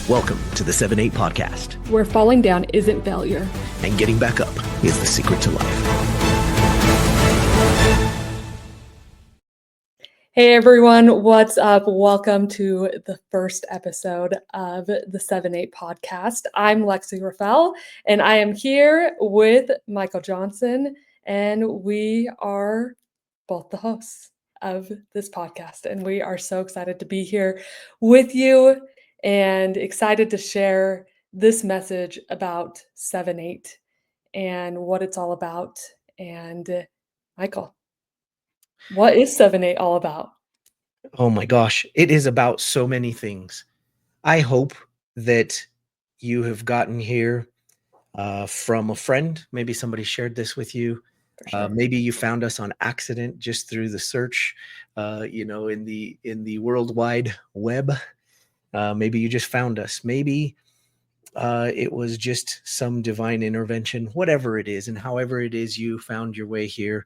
Welcome to the 7-8 podcast, where falling down isn't failure and getting back up is the secret to life. Hey everyone, what's up? Welcome to the first episode of the 7-8 podcast. I'm Lexi Ruffell, and I am here with Michael Johnson, and we are both the hosts of this podcast, and we are so excited to be here with you and excited to share this message about 7-8 and what it's all about. And Michael, what is 7-8 all about? Oh my gosh, it is about so many things. I hope that you have gotten here from a friend. Maybe somebody shared this with you. Sure. Maybe you found us on accident just through the search, in the World Wide Web. Maybe you just found us. Maybe it was just some divine intervention, whatever it is, and however it is you found your way here.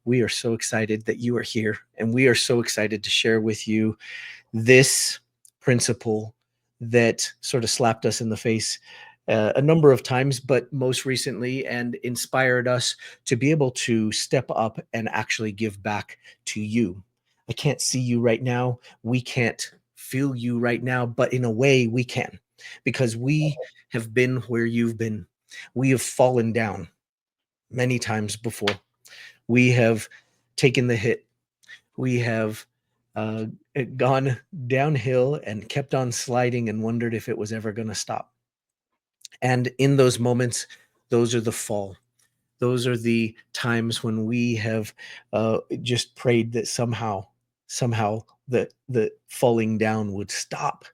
We are so excited that you are here, and we are so excited to share with you this principle that sort of slapped us in the face a number of times, but most recently, and inspired us to be able to step up and actually give back to you. I can't see you right now. We can't feel you right now, but in a way we can, because we have been where you've been. We have fallen down many times before. We have taken the hit. We have gone downhill and kept on sliding and wondered if it was ever going to stop. And in those moments, those are the fall. Those are the times when we have just prayed that somehow the falling down would stop.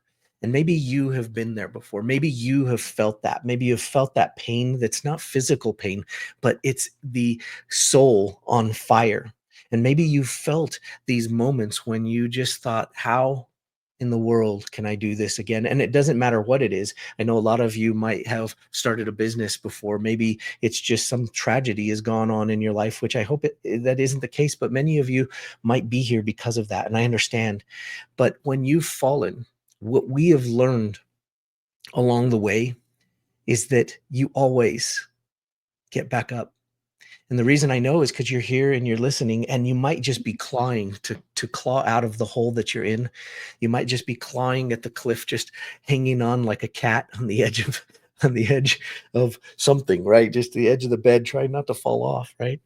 And maybe you have been there before. Maybe you have felt that. Maybe you've felt that pain that's not physical pain, but it's the soul on fire. And maybe you felt these moments when you just thought, how in the world can I do this again? And it doesn't matter what it is. I know a lot of you might have started a business before. Maybe it's just some tragedy has gone on in your life, which I hope that isn't the case, but many of you might be here because of that. And I understand. But when you've fallen, what we have learned along the way is that you always get back up. And the reason I know is because you're here and you're listening, and you might just be clawing to claw out of the hole that you're in. You might just be clawing at the cliff, just hanging on like a cat on the edge of something, right? Just the edge of the bed, trying not to fall off, right?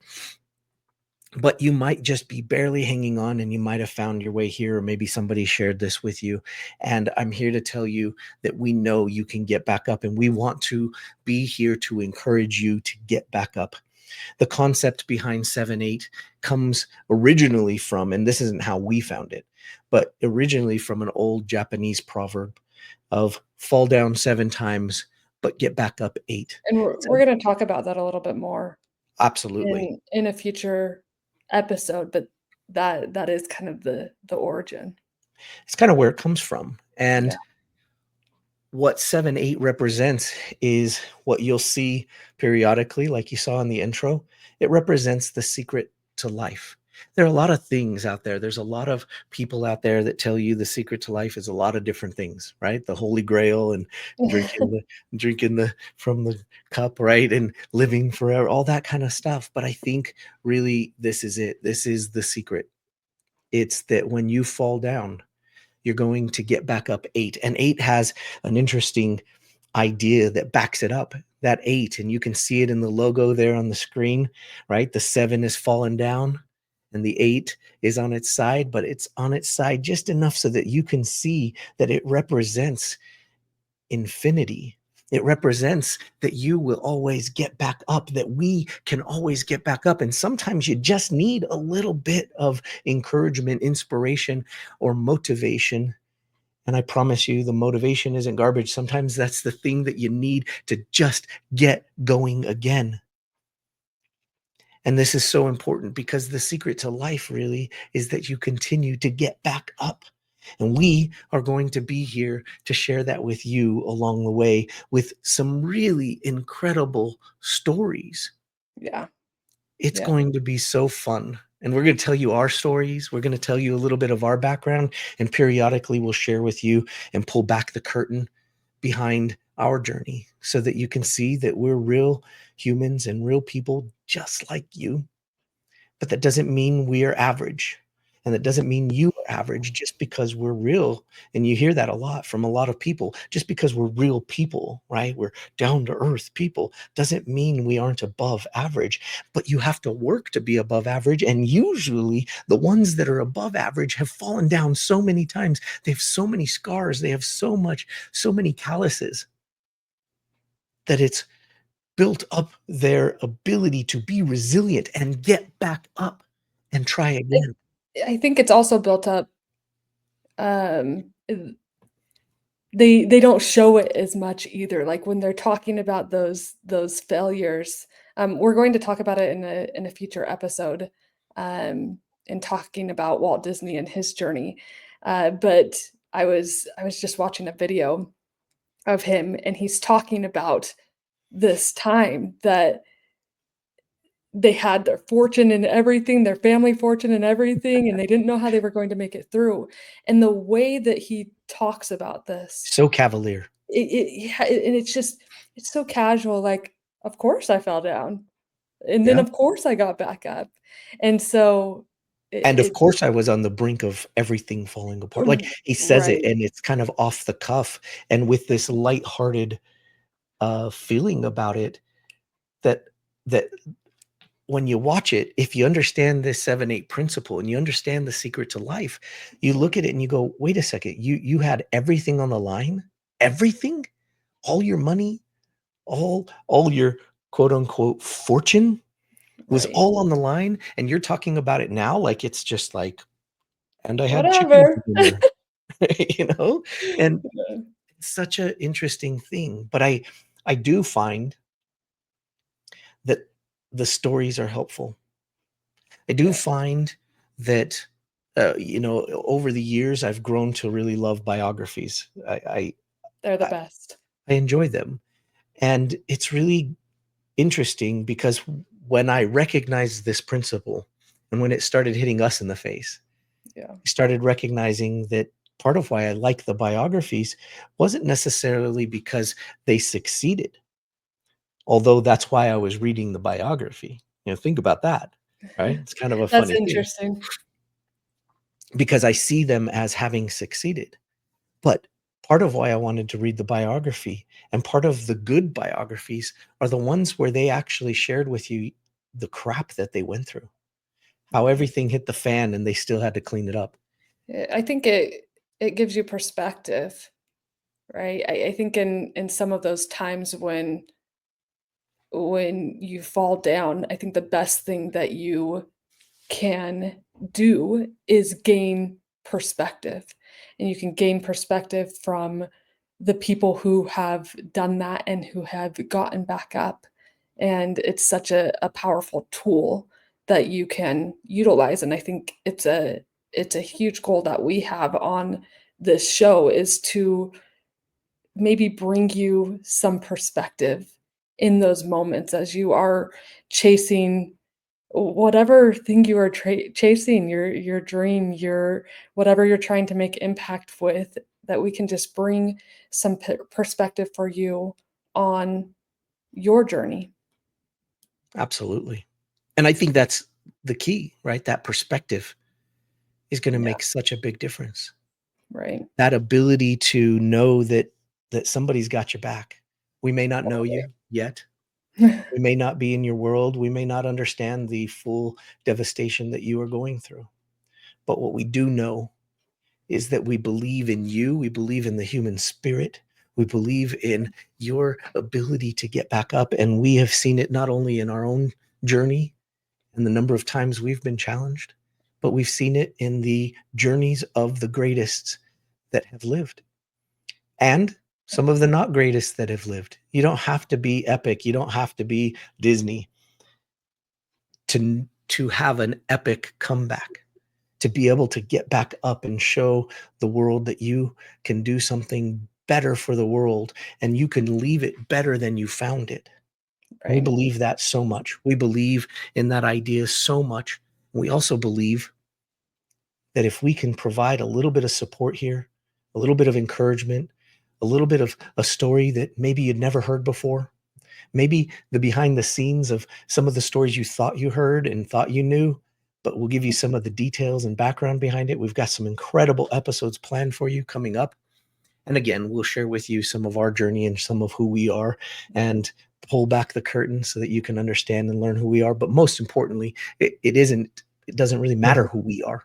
But you might just be barely hanging on, and you might have found your way here, or maybe somebody shared this with you. And I'm here to tell you that we know you can get back up, and we want to be here to encourage you to get back up. The concept behind 7-8 comes originally from, and this isn't how we found it, but originally from an old Japanese proverb of fall down 7 times, but get back up 8. And we're going to talk about that a little bit more Absolutely. in a future episode, but that is kind of the origin. It's kind of where it comes from. And Yeah. what 7-8 represents is what you'll see periodically, like you saw in the intro. It represents the secret to life. There are a lot of things out there. There's a lot of people out there that tell you the secret to life is a lot of different things, right? The Holy Grail, and drinking the from the cup, right? And living forever, all that kind of stuff. But I think really this is it. This is the secret. It's that when you fall down, you're going to get back up 8. And 8 has an interesting idea that backs it up. That 8, and you can see it in the logo there on the screen, right? The 7 is fallen down and the 8 is on its side, but it's on its side just enough so that you can see that it represents infinity. It represents that you will always get back up, that we can always get back up. And sometimes you just need a little bit of encouragement, inspiration, or motivation. And I promise you, the motivation isn't garbage. Sometimes that's the thing that you need to just get going again. And this is so important, because the secret to life really is that you continue to get back up. And we are going to be here to share that with you along the way with some really incredible stories. Yeah. It's Yeah. going to be so fun. And we're going to tell you our stories. We're going to tell you a little bit of our background, and periodically we'll share with you and pull back the curtain behind our journey so that you can see that we're real humans and real people just like you. But that doesn't mean we are average. And that doesn't mean you are average just because we're real. And you hear that a lot from a lot of people. Just because we're real people, right? We're down to earth people doesn't mean we aren't above average. But you have to work to be above average. And usually the ones that are above average have fallen down so many times. They have so many scars. They have so many calluses that it's built up their ability to be resilient and get back up and try I again. I think it's also built up, they don't show it as much either, like, when they're talking about those failures, we're going to talk about it in a future episode, in talking about Walt Disney and his journey, but I was just watching a video of him, and he's talking about this time that they had their fortune and everything, their family fortune and everything, and they didn't know how they were going to make it through, and the way that he talks about this, So cavalier. yeah, and it's just it's so casual, like, "Of course I fell down, and then Yeah. of course I got back up." And so And of it course, I was on the brink of everything falling apart. Like, he says it, right, and it's kind of off the cuff and with this lighthearted, feeling about it that that when you watch it, if you understand this 7-8 principle and you understand the secret to life, you look at it and you go, "Wait a second, you had everything on the line? Everything? All your money, all your quote unquote fortune was right. all on the line, and you're talking about it now like it's just like, and I had chicken for Whatever. dinner." You know? And it's such an interesting thing, but I do find that the stories are helpful. I do Yeah, find that, over the years, I've grown to really love biographies. they're the I best. I enjoy them, and it's really interesting because when I recognized this principle and when it started hitting us in the face, Yeah, I started recognizing that part of why I like the biographies wasn't necessarily because they succeeded, although that's why I was reading the biography. Think about that, right? It's kind of a that's funny thing interesting. because I see them as having succeeded. But part of why I wanted to read the biography and part of the good biographies are the ones where they actually shared with you the crap that they went through, how Right. everything hit the fan and they still had to clean it up. I think it gives you perspective, right? I think in some of those times when you fall down, I think the best thing that you can do is gain perspective. And you can gain perspective from the people who have done that and who have gotten back up. And it's such a powerful tool that you can utilize. And I think it's a huge goal that we have on this show is to maybe bring you some perspective in those moments as you are chasing whatever thing you are chasing, your dream, your whatever you're trying to make impact with, that we can just bring some perspective for you on your journey. Absolutely. And I think that's the key, right? That perspective is going to Yeah, make such a big difference. right. That ability to know that somebody's got your back. We may not know you yet. We may not be in your world. We may not understand the full devastation that you are going through. But what we do know is that we believe in you. We believe in the human spirit. We believe in your ability to get back up. And we have seen it not only in our own journey and the number of times we've been challenged, but we've seen it in the journeys of the greatest that have lived and some of the not greatest that have lived. You don't have to be epic. You don't have to be Disney to have an epic comeback, to be able to get back up and show the world that you can do something better for the world and you can leave it better than you found it. We Right, believe that so much. We believe in that idea so much. We also believe that if we can provide a little bit of support here, a little bit of encouragement, a little bit of a story that maybe you'd never heard before, maybe the behind the scenes of some of the stories you thought you heard and thought you knew, but we'll give you some of the details and background behind it. We've got some incredible episodes planned for you coming up. And again, we'll share with you some of our journey and some of who we are and pull back the curtain so that you can understand and learn who we are. But most importantly, it doesn't really matter who we are.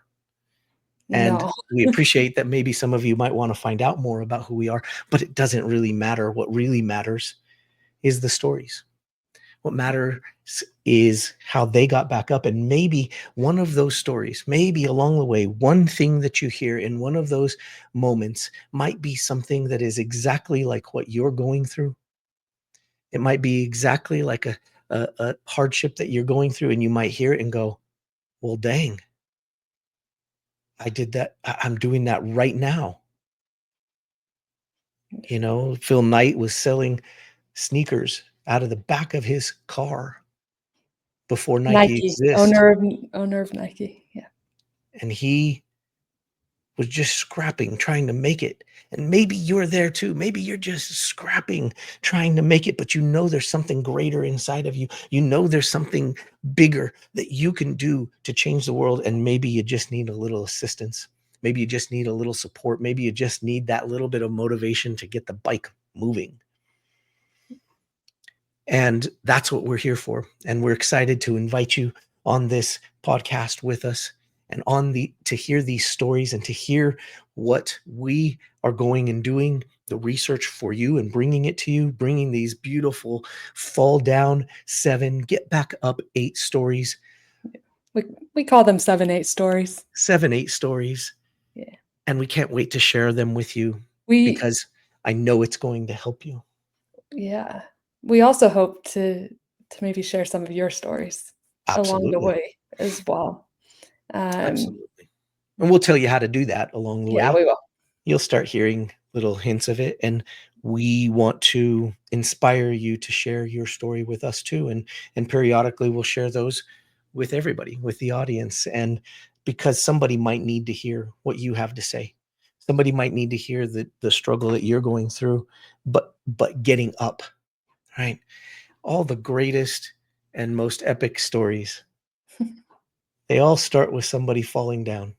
And No. we appreciate that maybe some of you might want to find out more about who we are, but it doesn't really matter. What really matters is the stories. What matters is how they got back up. And maybe one of those stories, maybe along the way, one thing that you hear in one of those moments might be something that is exactly like what you're going through. It might be exactly like a hardship that you're going through, and you might hear it and go, well, dang, I did that. I'm doing that right now. Phil Knight was selling sneakers out of the back of his car before Nike Nike, exists. owner of Nike. Yeah. And he was just scrapping, trying to make it. And maybe you're there too. Maybe you're just scrapping, trying to make it, but there's something greater inside of you. There's something bigger that you can do to change the world. And maybe you just need a little assistance. Maybe you just need a little support. Maybe you just need that little bit of motivation to get the bike moving. And that's what we're here for. And we're excited to invite you on this podcast with us and to hear these stories and to hear what we are going and doing the research for you and bringing it to you, bringing these beautiful fall down 7, get back up 8 stories. We call them 7-8 stories. 7, 8 stories. Yeah. And we can't wait to share them with you because I know it's going to help you. Yeah. We also hope to maybe share some of your stories along the Absolutely. way as well. Absolutely. And we'll tell you how to do that along the Yeah, way. we will. You'll start hearing little hints of it, and we want to inspire you to share your story with us too, and periodically we'll share those with everybody, with the audience, and because somebody might need to hear what you have to say. Somebody might need to hear the struggle that you're going through, but getting up, right? All the greatest and most epic stories, they all start with somebody falling down.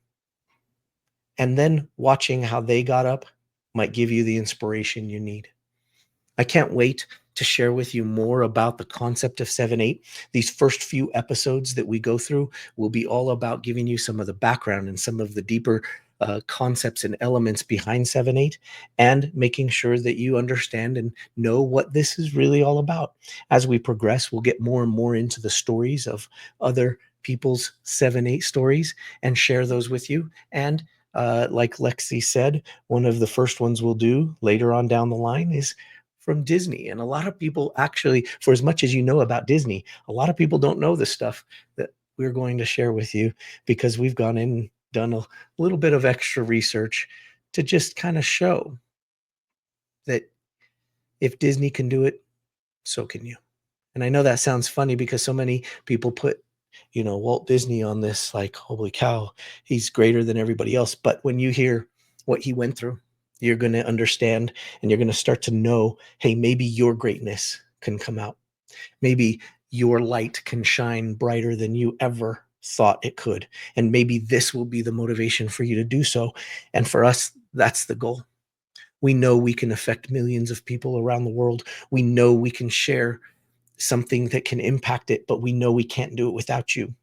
And then watching how they got up might give you the inspiration you need. I can't wait to share with you more about the concept of 7-8. These first few episodes that we go through will be all about giving you some of the background and some of the deeper concepts and elements behind 7-8 and making sure that you understand and know what this is really all about. As we progress, we'll get more and more into the stories of other people's 7-8 stories and share those with you. And like Lexi said, one of the first ones we'll do later on down the line is from Disney. And a lot of people actually, for as much as you know about Disney, a lot of people don't know the stuff that we're going to share with you because we've gone in and done a little bit of extra research to just kind of show that if Disney can do it, so can you. And I know that sounds funny because so many people put, Walt Disney on this, like, holy cow, he's greater than everybody else. But when you hear what he went through, you're going to understand and you're going to start to know, hey, maybe your greatness can come out. Maybe your light can shine brighter than you ever thought it could. And maybe this will be the motivation for you to do so. And for us, that's the goal. We know we can affect millions of people around the world. We know we can share something that can impact it, but we know we can't do it without you.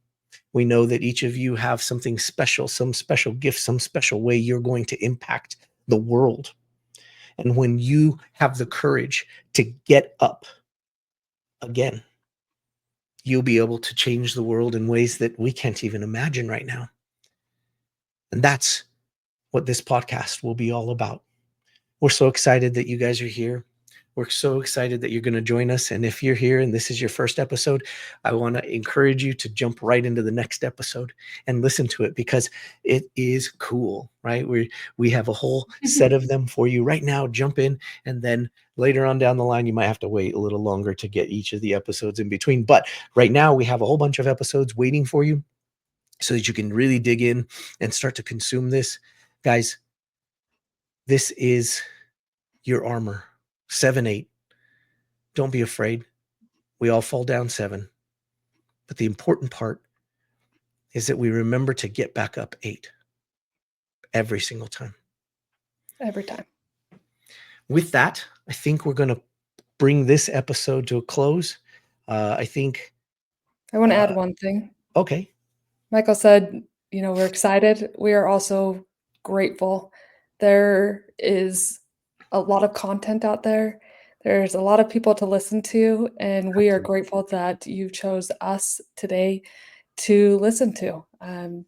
We know that each of you have something special, some special gift, some special way you're going to impact the world. And when you have the courage to get up again, you'll be able to change the world in ways that we can't even imagine right now. And that's what this podcast will be all about. We're so excited that you guys are here. We're so excited that you're going to join us. And if you're here and this is your first episode, I want to encourage you to jump right into the next episode and listen to it because it is cool, right? We have a whole set of them for you right now. Jump in, and then later on down the line, you might have to wait a little longer to get each of the episodes in between. But right now, we have a whole bunch of episodes waiting for you so that you can really dig in and start to consume this. Guys, this is your armor. 7-8. Don't be afraid. We all fall down 7. But the important part is that we remember to get back up 8 every single time. Every time. With that, I think we're going to bring this episode to a close. I think. I want to add one thing. Okay. Michael said, we're excited. We are also grateful. There is a lot of content out there. There's a lot of people to listen to, and we are grateful that you chose us today to listen to,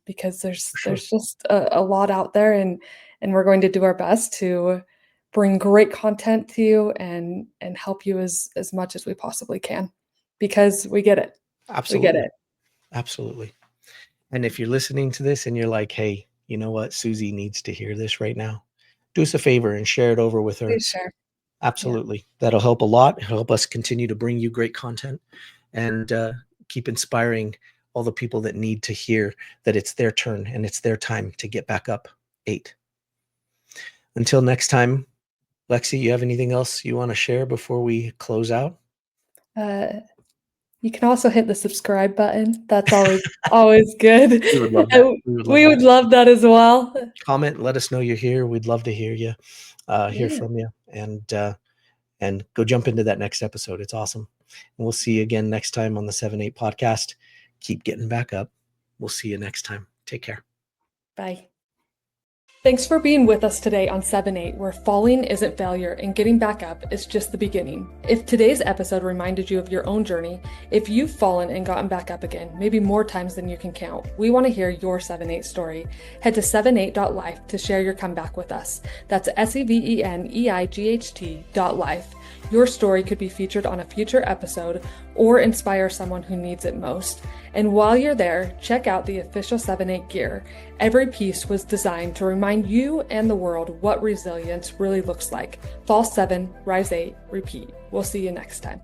because there's just a lot out there, and we're going to do our best to bring great content to you and help you as much as we possibly can, because we get it. Absolutely. We get it. Absolutely. And if you're listening to this and you're like, hey, you know what? Susie needs to hear this right now. Do us a favor and share it over with her. Please share. Absolutely. Yeah. That'll help a lot. It'll help us continue to bring you great content and keep inspiring all the people that need to hear that it's their turn and it's their time to get back up 8. Until next time, Lexi, you have anything else you want to share before we close out? You can also hit the subscribe button. That's always good. We would love that. We would love that as well. Comment, let us know you're here. We'd love to hear you, hear from you, and go jump into that next episode. It's awesome. And we'll see you again next time on the 7-8 podcast. Keep getting back up. We'll see you next time. Take care. Bye. Thanks for being with us today on 7-8, where falling isn't failure and getting back up is just the beginning. If today's episode reminded you of your own journey, if you've fallen and gotten back up again, maybe more times than you can count, we want to hear your 7-8 story. Head to 78.life to share your comeback with us. That's SEVENEIGHT.life. Your story could be featured on a future episode or inspire someone who needs it most. And while you're there, check out the official 7-8 gear. Every piece was designed to remind you and the world what resilience really looks like. Fall 7, rise 8, repeat. We'll see you next time.